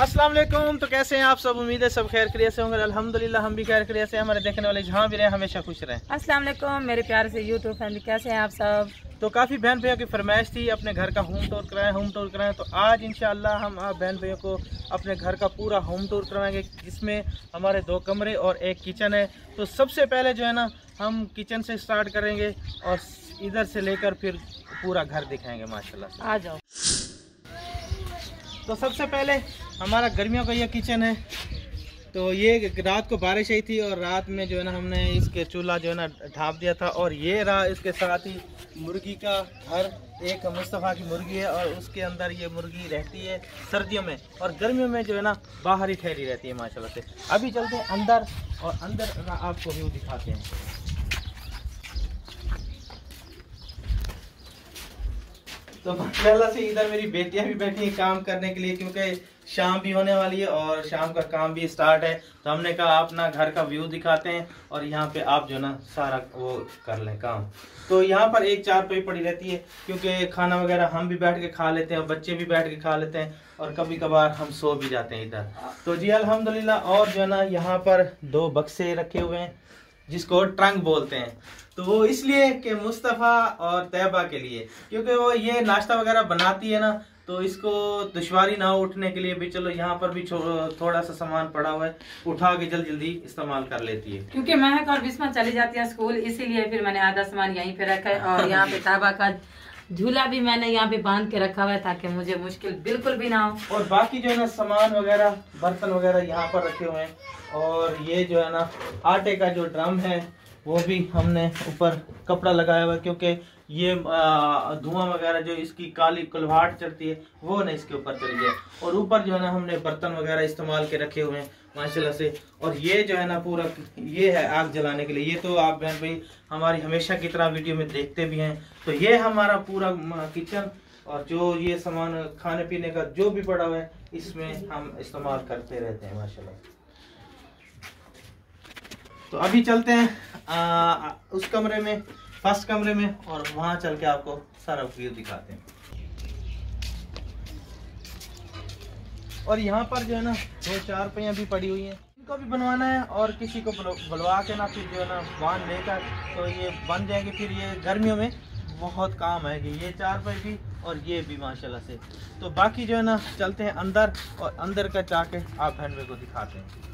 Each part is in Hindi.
अस्सलाम वालेकुम। तो कैसे हैं आप सब? उम्मीद है सब खैर खैरियत से होंगे। अल्हम्दुलिल्लाह हम भी खैर खैरियत से। हमारे देखने वाले जहाँ भी रहे हमेशा खुश रहें। अस्सलाम वालेकुम मेरे प्यारे से यूट्यूब फैमिली, कैसे हैं आप सब? तो काफ़ी बहन भैया की फरमाइश थी अपने घर का होम टूर कराएं। तो आज इंशाअल्लाह हम आप बहन भैया को अपने घर का पूरा होम टूर करवाएंगे, जिसमें हमारे 2 कमरे और 1 किचन है। तो सबसे पहले जो है ना हम किचन से स्टार्ट करेंगे और इधर से लेकर फिर पूरा घर दिखाएंगे माशाल्लाह से। आ जाओ। तो सबसे पहले हमारा गर्मियों का ये किचन है। तो ये रात को बारिश आई थी और रात में जो है ना हमने इसके चूल्हा जो है ना ढाँप दिया था। और ये रहा इसके साथ ही मुर्गी का घर। एक मुस्तफ़ा की मुर्गी है और उसके अंदर ये मुर्गी रहती है सर्दियों में, और गर्मियों में जो है ना बाहर ही ठहरी रहती है माशाल्लाह से। अभी चलते हैं अंदर और अंदर का आपको व्यू दिखाते हैं। तो माशाल्लाह से इधर मेरी बेटियां भी बैठी हैं काम करने के लिए, क्योंकि शाम भी होने वाली है और शाम का काम भी स्टार्ट है। तो हमने कहा अपना घर का व्यू दिखाते हैं और यहाँ पे आप जो ना सारा वो कर लें काम। तो यहाँ पर एक चारपाई पड़ी रहती है, क्योंकि खाना वगैरह हम भी बैठ के खा लेते हैं, बच्चे भी बैठ के खा लेते हैं और कभी कभार हम सो भी जाते हैं इधर। तो जी अल्हम्दुलिल्लाह। और जो है ना यहाँ पर 2 बक्से रखे हुए हैं जिसको ट्रंक बोलते हैं। तो वो इसलिए कि मुस्तफ़ा और तैयबा के लिए, क्योंकि वो ये नाश्ता वगैरह बनाती है ना, तो इसको दुश्वारी ना हो उठने के लिए भी। चलो यहाँ पर भी थोड़ा सा सामान पड़ा हुआ है, उठा के जल्दी इस्तेमाल कर लेती है। क्योंकि महक और बिस्मा चली जाती है स्कूल, इसीलिए फिर मैंने आधा सामान यहीं पे रखा है। और यहाँ पे तैयबा का झूला भी मैंने यहाँ पे बांध के रखा हुआ है ताकि मुझे मुश्किल बिल्कुल भी ना हो। और बाकी जो है ना सामान वगैरह बर्तन वगैरह यहाँ पर रखे हुए हैं। और ये जो है ना आटे का जो ड्रम है वो भी हमने ऊपर कपड़ा लगाया हुआ है, क्योंकि ये धुआं वगैरह जो इसकी काली कुल्हाड़ चढ़ती है वो ना इसके ऊपर चली जाए। और ऊपर जो है ना हमने बर्तन वगैरह इस्तेमाल के रखे हुए हैं माशाल्लाह से। और ये जो है ना पूरा ये है आग जलाने के लिए। ये तो आप बहन भाई हमारी हमेशा की तरह वीडियो में देखते भी हैं। तो ये हमारा पूरा किचन और जो ये सामान खाने पीने का जो भी पड़ा हुआ है इसमें हम इस्तेमाल करते रहते हैं माशाल्लाह। तो अभी चलते हैं उस कमरे में, फर्स्ट कमरे में, और वहां चल के आपको सारा व्यू दिखाते हैं। और यहाँ पर जो है ना 2 चारपाइयाँ भी पड़ी हुई हैं, इनको भी बनवाना है और किसी को बुलवा के ना फिर जो है ना बांध लेकर तो ये बन जाएगी। फिर ये गर्मियों में बहुत काम आएगी, ये चारपाई भी और ये भी माशाल्लाह से। तो बाकी जो है ना चलते हैं अंदर और अंदर का जाके आप बहन को दिखाते हैं।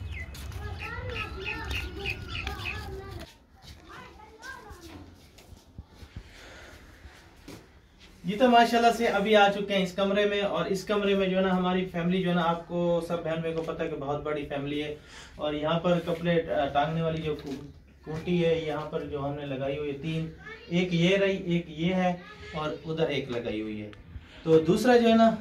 ये तो माशाल्लाह से अभी आ चुके हैं इस कमरे में। और इस कमरे में जो है ना हमारी फैमिली जो है ना, आपको सब बहन भाई को पता है कि बहुत बड़ी फैमिली है। और यहाँ पर कपड़े टांगने वाली जो खूंटी है यहाँ पर जो हमने लगाई हुई है 3, एक ये रही, एक ये है और उधर एक लगाई हुई है। तो दूसरा जो है ना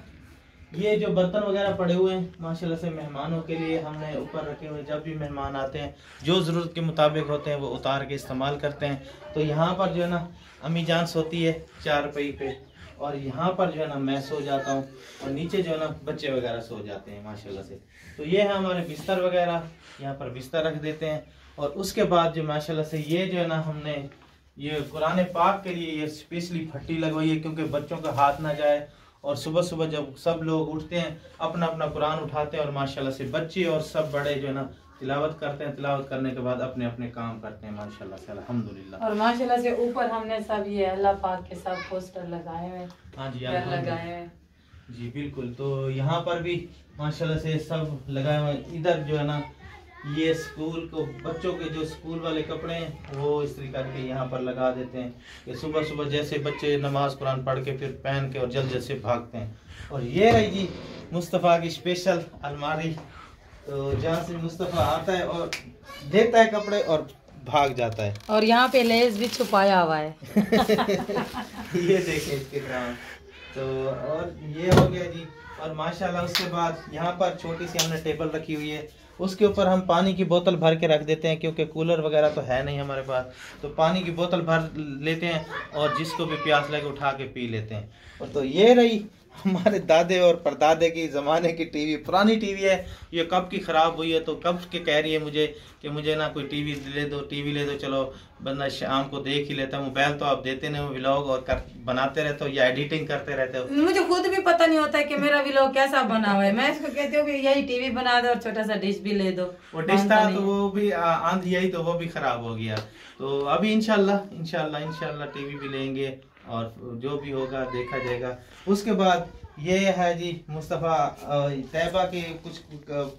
ये जो बर्तन वगैरह पड़े हुए हैं माशाल्लाह से मेहमानों के लिए हमने ऊपर रखे हुए हैं। जब भी मेहमान आते हैं जो ज़रूरत के मुताबिक होते हैं वो उतार के इस्तेमाल करते हैं। तो यहाँ पर जो है ना अम्मी जान सोती है चारपाई पे, और यहाँ पर जो है ना मैं सो जाता हूँ, और नीचे जो है ना बच्चे वगैरह सो जाते हैं माशाल्लाह से। तो ये है हमारे बिस्तर वगैरह, यहाँ पर बिस्तर रख देते हैं। और उसके बाद जो माशाल्लाह से ये जो है ना हमने ये कुरान पाक के लिए ये स्पेशली फट्टी लगवाई है, क्योंकि बच्चों का हाथ ना जाए। और सुबह सुबह जब सब लोग उठते हैं अपना अपना कुरान उठाते हैं और माशाल्लाह से बच्चे और सब बड़े जो है ना तिलावत करते हैं। तिलावत करने के बाद अपने अपने काम करते हैं माशाल्लाह से अल्हम्दुलिल्लाह। और माशाल्लाह से ऊपर हमने सब ये अल्लाह पाक के सब पोस्टर लगाए हुए। हाँ जी लगाए हैं जी बिल्कुल। तो यहाँ पर भी माशाल्लाह से सब लगाए हुए। इधर जो है ना ये स्कूल को बच्चों के जो स्कूल वाले कपड़े हैं वो इस्त्री करके यहाँ पर लगा देते हैं कि सुबह सुबह जैसे बच्चे नमाज कुरान पढ़ के फिर पहन के और जल्द से भागते हैं। और ये रही जी मुस्तफ़ा की स्पेशल अलमारी, तो जहाँ से मुस्तफ़ा आता है और देखता है कपड़े और भाग जाता है। और यहाँ पे लेस भी छुपाया हुआ है। ये देखें इसके काम। तो और ये हो गया जी। और माशाल्लाह उसके बाद यहाँ पर छोटी सी हमने टेबल रखी हुई है, उसके ऊपर हम पानी की बोतल भर के रख देते हैं, क्योंकि कूलर वगैरह तो है नहीं हमारे पास। तो पानी की बोतल भर लेते हैं और जिसको भी प्यास लगे उठा के पी लेते हैं। और तो ये रही हमारे दादे और परदादे की ज़माने की टीवी, पुरानी टीवी है, ये कब की ख़राब हुई है, तो कब के कह रही है मुझे कि मुझे ना कोई टीवी ले दो, चलो बंदा शाम को देख ही लेता। मोबाइल तो आप देते नहीं हो, व्लॉग और बनाते रहते हो या एडिटिंग करते रहते हो। मुझे खुद भी पता नहीं होता है कि मेरा व्लॉग कैसा बना हुआ है। मैं इसको कहती हूँ कि यही टीवी बना दो और छोटा सा डिश भी ले दो। वो डिश था तो वो भी आंधी आई तो वो भी खराब हो गया। तो अभी इंशाल्लाह टीवी भी लेंगे और जो भी होगा देखा जाएगा। उसके बाद ये है जी मुस्तफ़ा तैयबा के कुछ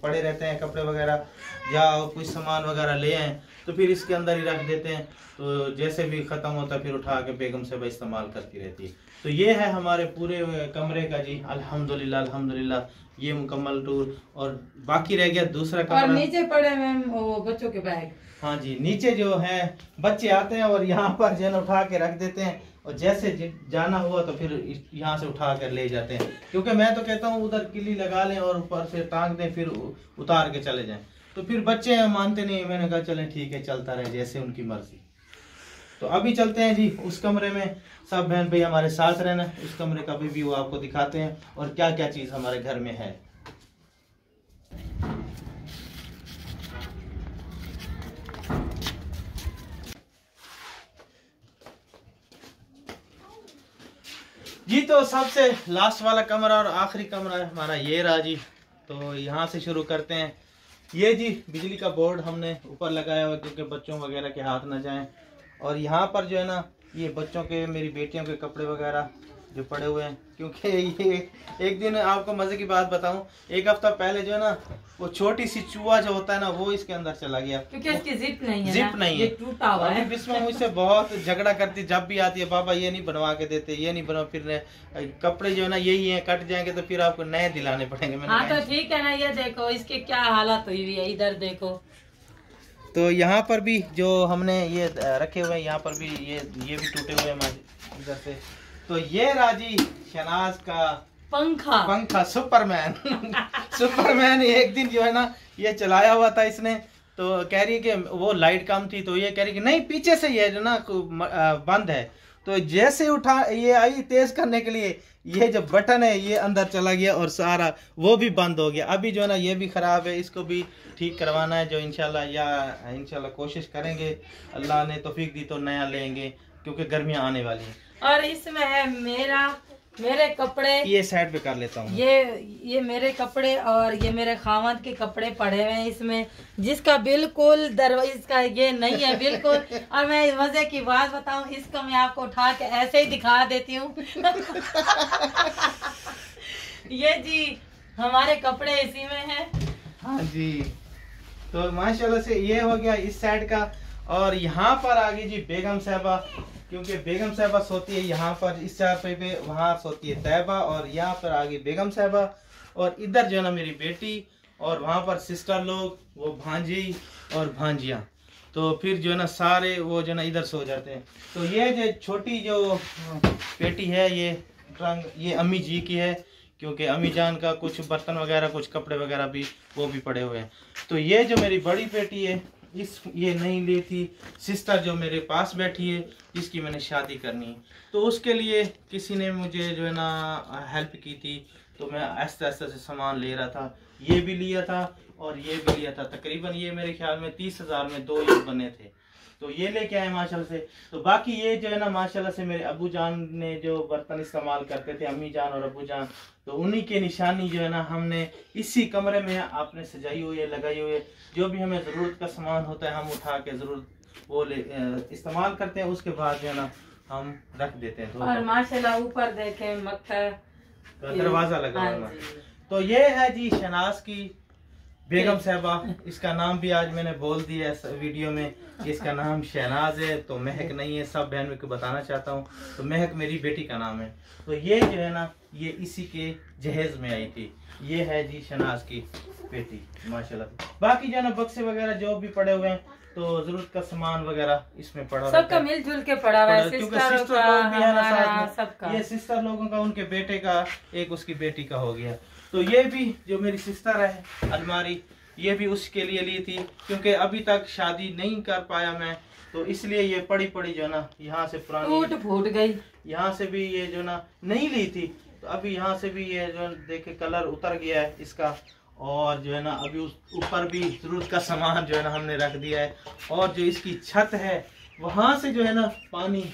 पड़े रहते हैं कपड़े वगैरह या कुछ सामान वगैरह ले आए तो फिर इसके अंदर ही रख देते हैं, तो जैसे भी ख़त्म होता है फिर उठा के बेगम से इस्तेमाल करती रहती है। तो ये है हमारे पूरे कमरे का जी, अल्हम्दुलिल्लाह ये मुकम्मल टूर। और बाकी रह गया दूसरा कमरा, और नीचे पड़े हैं वो बच्चों के बैग। हाँ जी, नीचे जो है बच्चे आते हैं और यहाँ पर जो है उठा के रख देते हैं और जैसे जाना हुआ तो फिर यहाँ से उठा कर ले जाते हैं, क्योंकि मैं तो कहता हूँ उधर किल्ली लगा लें और ऊपर से टांग दें फिर उतार के चले जाएं। तो फिर बच्चे मानते नहीं, मैंने कहा चलें ठीक है चलता रहे जैसे उनकी मर्जी। तो अभी चलते हैं जी उस कमरे में, सब बहन भाई हमारे साथ रहना। उस कमरे का भी व्यू आपको दिखाते हैं और क्या क्या चीज़ हमारे घर में है। जी तो सबसे लास्ट वाला कमरा और आखिरी कमरा हमारा ये रहा जी। तो यहाँ से शुरू करते हैं। ये जी बिजली का बोर्ड हमने ऊपर लगाया हुआ क्योंकि बच्चों वगैरह के हाथ ना जाएं। और यहाँ पर जो है ना ये बच्चों के, मेरी बेटियों के कपड़े वगैरह जो पड़े हुए हैं, क्योंकि ये एक दिन आपको मज़े की बात बताऊं, एक हफ्ता पहले जो है ना वो छोटी सी चूहा जो होता है ना वो इसके अंदर चला गया, क्योंकि इसकी जिप नहीं है, जिप नहीं है, टूटा हुआ है। इसमें मुझसे बहुत झगड़ा करती, जब भी आती है बाबा ये नहीं बनवा के देते, ये नहीं बनवा, फिर कपड़े जो है ना यही है, कट जाएंगे तो फिर आपको नए दिलाने पड़ेंगे। हाँ तो ठीक है ना, ये देखो इसके क्या हालत हुई हुई है, इधर देखो। तो यहाँ पर भी जो हमने ये रखे हुए हैं, यहाँ पर भी ये भी टूटे हुए हैं इधर से। तो ये राजी शहनाज का पंखा सुपरमैन सुपरमैन एक दिन जो है ना ये चलाया हुआ था इसने, तो कह रही है कि वो लाइट कम थी, तो ये कह रही कि नहीं पीछे से ये जो ना बंद है। तो जैसे उठा ये आई तेज करने के लिए, ये जो बटन है ये अंदर चला गया और सारा वो भी बंद हो गया। अभी जो है ना ये भी खराब है, इसको भी ठीक करवाना है, जो इंशाल्लाह कोशिश करेंगे, अल्लाह ने तौफीक दी तो नया लेंगे क्योंकि गर्मियां आने वाली हैं। और इसमें है मेरे कपड़े, ये साइड पे कर लेता हूँ, ये मेरे कपड़े और ये मेरे खावंद के कपड़े पड़े हुए हैं इसमें, जिसका बिल्कुल इसका ये नहीं है बिल्कुल। और मैं मजे की बात बताऊं, इसको मैं आपको उठा के ऐसे ही दिखा देती हूँ ये जी हमारे कपड़े इसी में हैं। हाँ जी, तो माशाल्लाह से ये हो गया इस साइड का। और यहाँ पर आ गई जी बेगम साहबा, क्योंकि बेगम साहबा सोती है यहाँ पर इस चारपाई पे, वहाँ सोती है तैयबा, और यहाँ पर आ गई बेगम साहबा। और इधर जो है ना मेरी बेटी, और वहाँ पर सिस्टर लोग, वो भांजी और भांजियाँ। तो फिर जो है ना सारे वो जो है ना इधर सो जाते हैं। तो ये जो छोटी जो बेटी है ये रंग ये अम्मी जी की है, क्योंकि अम्मी जान का कुछ बर्तन वगैरह कुछ कपड़े वगैरह भी वो भी पड़े हुए हैं। तो ये जो मेरी बड़ी बेटी है ये नहीं ली थी, सिस्टर जो मेरे पास बैठी है इसकी मैंने शादी करनी है, तो उसके लिए किसी ने मुझे जो है ना हेल्प की थी, तो मैं आहिस्ते आहिस्ते से सामान ले रहा था। ये भी लिया था और ये भी लिया था, तकरीबन ये मेरे ख्याल में 30,000 में 2 ये बने थे, तो ये लेके आए माशाल्लाह से। तो बाकी ये जो है ना माशाल्लाह से मेरे अबू जान ने जो बर्तन इस्तेमाल करते थे, अम्मी जान और अबू जान, तो उन्हीं के निशानी जो है ना हमने इसी कमरे में आपने सजाई हुई है, लगाई हुई है। जो भी हमें ज़रूरत का सामान होता है हम उठा के ज़रूरत वो इस्तेमाल करते हैं, उसके बाद जो है ना हम रख देते हैं। और माशाल्लाह ऊपर देखें मक्का का दरवाज़ा लगा हुआ। तो ये है जी शहनाज की बेगम साहबा, इसका नाम भी आज मैंने बोल दिया है वीडियो में, इसका नाम शहनाज है, तो महक नहीं है। सब बहन को बताना चाहता हूँ, तो महक मेरी बेटी का नाम है। तो ये जो है ना ये इसी के जहेज में आई थी। ये है जी शहनाज की बेटी माशाल्लाह। बाकी जो है ना बक्से वगैरह जो भी पड़े हुए हैं, तो जरूरत का सामान वगैरह इसमें पड़ा, सबका मिलजुल के पड़ा हुआ है, क्योंकि सिस्टर लोग भी है ना साथ में। ये सिस्टर लोगों का, उनके बेटे का, एक उसकी बेटी का हो गया। तो ये भी जो मेरी सिस्टर है अलमारी, ये भी उसके लिए ली थी, क्योंकि अभी तक शादी नहीं कर पाया मैं, तो इसलिए ये पड़ी जो है ना यहाँ से पुरानी फूट गई। यहाँ से भी ये जो ना नहीं ली थी, तो अभी यहाँ से भी ये जो है देखे कलर उतर गया है इसका, और जो है ना अभी उस ऊपर भी जरूरत का सामान जो है ना हमने रख दिया है। और जो इसकी छत है वहाँ से जो है ना पानी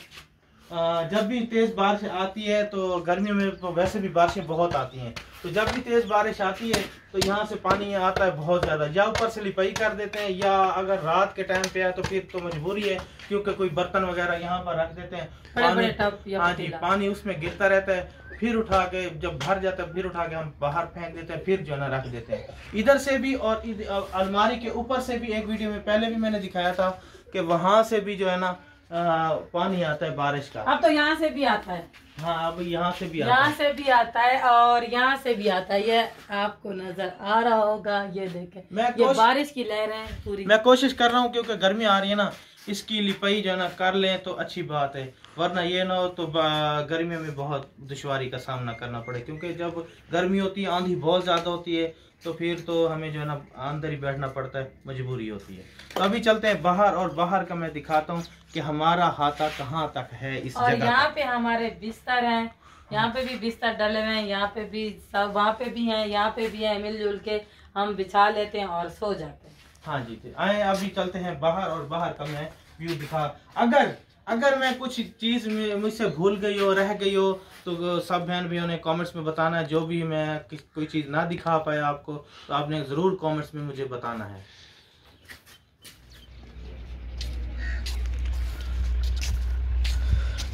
जब भी तेज बारिश आती है, तो गर्मियों में तो वैसे भी बारिशें बहुत आती हैं, तो जब भी तेज बारिश आती है तो यहाँ से पानी आता है बहुत ज़्यादा, या ऊपर से लिपाई कर देते हैं, या अगर रात के टाइम पे आए तो फिर तो मजबूरी है क्योंकि कोई बर्तन वगैरह यहाँ पर रख देते हैं, पानी, हाँ जी, पानी उसमें गिरता रहता है, फिर उठा के जब भर जाता है फिर उठा के हम बाहर फेंक देते हैं, फिर जो है ना रख देते हैं इधर से भी। और अलमारी के ऊपर से भी एक वीडियो में पहले भी मैंने दिखाया था कि वहां से भी जो है ना पानी आता है बारिश का। अब तो यहाँ से भी आता है, हाँ अब यहाँ से भी यहाँ से भी आता है और यहाँ से भी आता है। ये आपको नजर आ रहा होगा, ये देखें, ये बारिश की लहरें पूरी। मैं कोशिश कर रहा हूँ क्योंकि गर्मी आ रही है ना, इसकी लिपाई जो है ना कर लें तो अच्छी बात है, वरना ये ना हो तो गर्मियों में बहुत दुश्वारी का सामना करना पड़े, क्योंकि जब गर्मी होती है आंधी बहुत ज़्यादा होती है तो फिर तो हमें जो है ना अंदर ही बैठना पड़ता है, मजबूरी होती है। तो अभी चलते हैं बाहर, और बाहर का मैं दिखाता हूँ कि हमारा हाथा कहाँ तक है इस और जगह। यहाँ पे हमारे बिस्तर हैं, यहाँ पे भी बिस्तर डले हुए हैं, यहाँ पे भी सब, वहाँ पे भी हैं, यहाँ पे भी है, मिलजुल के हम बिछा लेते हैं और सो जाते हैं। हाँ जी, आए अभी चलते हैं बाहर, और बाहर का मैं व्यू दिखा। अगर मैं कुछ चीज मुझसे भूल गई हो, रह गई हो, तो सब बहन भैयों ने कमेंट्स में बताना है। जो भी मैं कोई चीज ना दिखा पाया आपको, तो आपने जरूर कमेंट्स में मुझे बताना है।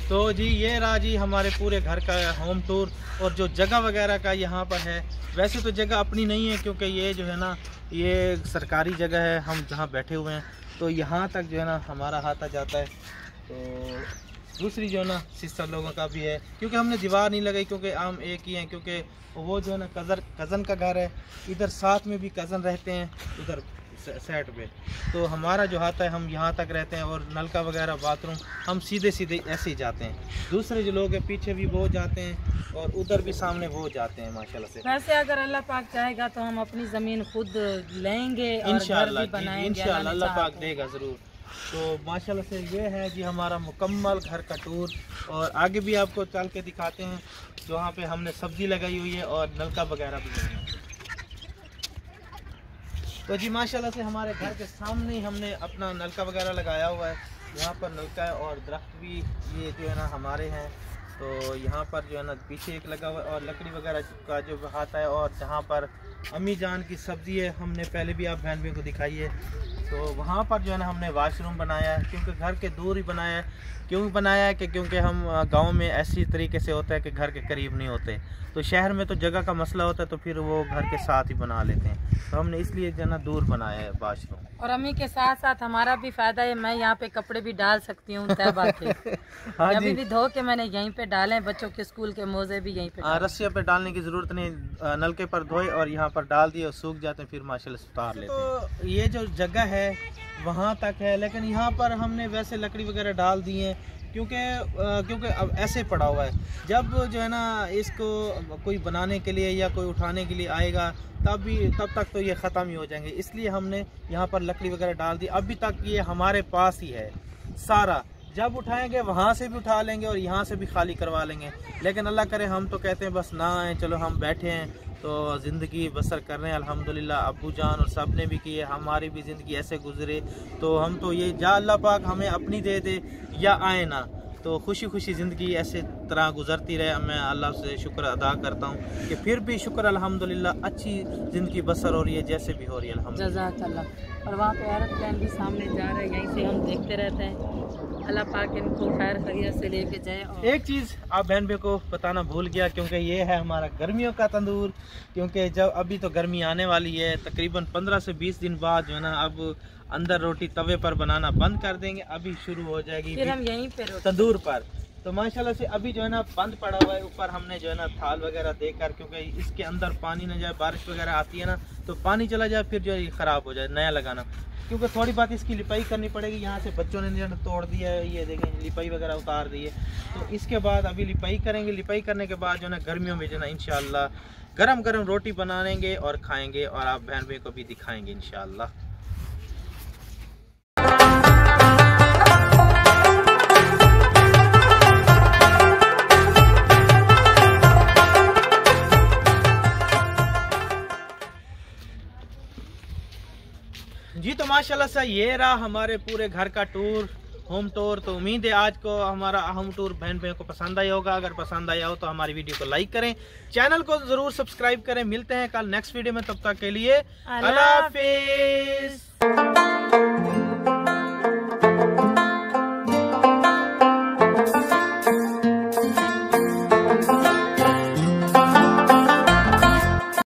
तो जी ये रहा जी हमारे पूरे घर का होम टूर, और जो जगह वगैरह का यहाँ पर है, वैसे तो जगह अपनी नहीं है क्योंकि ये जो है ना ये सरकारी जगह है, हम जहाँ बैठे हुए हैं, तो यहाँ तक जो है ना हमारा हाथ आ जाता है। तो दूसरी जो है ना सिस्टर लोगों का भी है, क्योंकि हमने दीवार नहीं लगाई, क्योंकि हम एक ही हैं, क्योंकि वो जो है ना कज़न का घर है, इधर साथ में भी कज़न रहते हैं उधर साइड पे, तो हमारा जो हाथ है हम यहाँ तक रहते हैं, और नलका वगैरह बाथरूम हम सीधे ऐसे ही जाते हैं। दूसरे जो लोग हैं पीछे भी वो जाते हैं, और उधर भी सामने वो जाते हैं माशाल्लाह से। वैसे अगर अल्लाह पाक चाहेगा तो हम अपनी ज़मीन खुद लेंगे और इंशाल्लाह, घर भी बनाएंगे, इंशाल्लाह अल्लाह पाक देगा ज़रूर। तो माशाल्लाह से ये है जी हमारा मुकम्मल घर का टूर, और आगे भी आपको चल के दिखाते हैं जहाँ पे हमने सब्जी लगाई हुई है और नलका वगैरह भी लगाई है। तो जी माशाल्लाह से हमारे घर के सामने ही हमने अपना नलका वगैरह लगाया हुआ है, यहाँ पर नलका है, और दरख्त भी ये जो है ना हमारे हैं। तो यहाँ पर जो है ना पीछे एक लगा हुआ है, और लकड़ी वगैरह का जो हाथ है, और जहाँ पर अम्मी जान की सब्ज़ी है हमने पहले भी आप बहन को दिखाई है, तो वहाँ पर जो है ना हमने वाशरूम बनाया है, क्योंकि घर के दूर ही बनाया है। क्यों बनाया है कि क्योंकि हम गांव में ऐसी तरीके से होता है कि घर के करीब नहीं होते, तो शहर में तो जगह का मसला होता है, तो फिर वो घर के साथ ही बना लेते हैं, तो हमने इसलिए जो है ना दूर बनाया है वाशरूम। और अम्मी के साथ साथ हमारा भी फायदा है, मैं यहाँ पे कपड़े भी डाल सकती हूँ तैबा के। हाँ अभी भी धो के मैंने यहीं पे डाले, बच्चों के स्कूल के मोजे भी यहीं पे। रस्सियों पे डालने की जरूरत नहीं, नलके पर धोए और यहाँ पर डाल दिए और सूख जाते हैं, फिर माशाल्लाह से उतार लेते हैं। तो ये जो जगह है वहाँ तक है, लेकिन यहाँ पर हमने वैसे लकड़ी वगैरह डाल दी है, क्योंकि अब ऐसे पड़ा हुआ है, जब जो है ना इसको कोई बनाने के लिए या कोई उठाने के लिए आएगा तब तक तो ये ख़त्म ही हो जाएंगे, इसलिए हमने यहाँ पर लकड़ी वगैरह डाल दी। अभी तक ये हमारे पास ही है सारा, जब उठाएंगे वहाँ से भी उठा लेंगे और यहाँ से भी खाली करवा लेंगे, लेकिन अल्लाह करे हम तो कहते हैं बस ना आए, चलो हम बैठे हैं तो ज़िंदगी बसर कर रहे हैं अल्हम्दुलिल्लाह। अब्बू जान और सब ने भी की है, हमारी भी ज़िंदगी ऐसे गुजरे, तो हम तो ये जा अल्लाह पाक हमें अपनी दे दे या आए ना, तो खुशी खुशी ज़िंदगी ऐसे तरह गुजरती रहे। मैं अल्लाह से शुक्र अदा करता हूँ कि फिर भी शुक्र अल्हम्दुलिल्लाह अच्छी ज़िंदगी बसर हो रही है, जैसे भी हो रही है अल्हम्दुलिल्लाह। जज़ाकल्लाह। और वहाँ पे एरोप्लेन भी सामने जा रहे हैं, यहीं से हम देखते रहते हैं। अल्लाह पाक इनको खैर खैरियत से लेके जाए। और एक चीज़ आप बहन भाई को बताना भूल गया, क्योंकि ये है हमारा गर्मियों का तंदूर, क्योंकि जब अभी तो गर्मी आने वाली है, तकरीबन 15 से 20 दिन बाद जो है ना अब अंदर रोटी तवे पर बनाना बंद कर देंगे, अभी शुरू हो जाएगी फिर हम यहीं पे तंदूर पर। तो माशाल्लाह से अभी जो है ना बंद पड़ा हुआ है, ऊपर हमने जो है ना थाल वगैरह देकर, क्योंकि इसके अंदर पानी न जाए, बारिश वगैरह आती है ना तो पानी चला जाए फिर जो है ख़राब हो जाए, नया लगाना। क्योंकि थोड़ी बात इसकी लिपाई करनी पड़ेगी, यहाँ से बच्चों ने जो है तोड़ दिया है, ये देखें लिपाई वगैरह उतार दी है, तो इसके बाद अभी लिपाई करेंगे। लिपाई करने के बाद जो है ना गर्मियों में जो है ना इंशाल्लाह गरम गरम रोटी बनाएंगे और खाएंगे, और आप बहन भाई को भी दिखाएंगे इंशाल्लाह। माशाल्लाह से ये रहा हमारे पूरे घर का टूर, होम टूर। तो उम्मीद है आज को हमारा होम टूर बहन भाइयों को पसंद आया होगा। अगर पसंद आया हो तो हमारी वीडियो को लाइक करें, चैनल को जरूर सब्सक्राइब करें। मिलते हैं कल नेक्स्ट वीडियो में, तब तक के लिए अल्लाह हाफिज।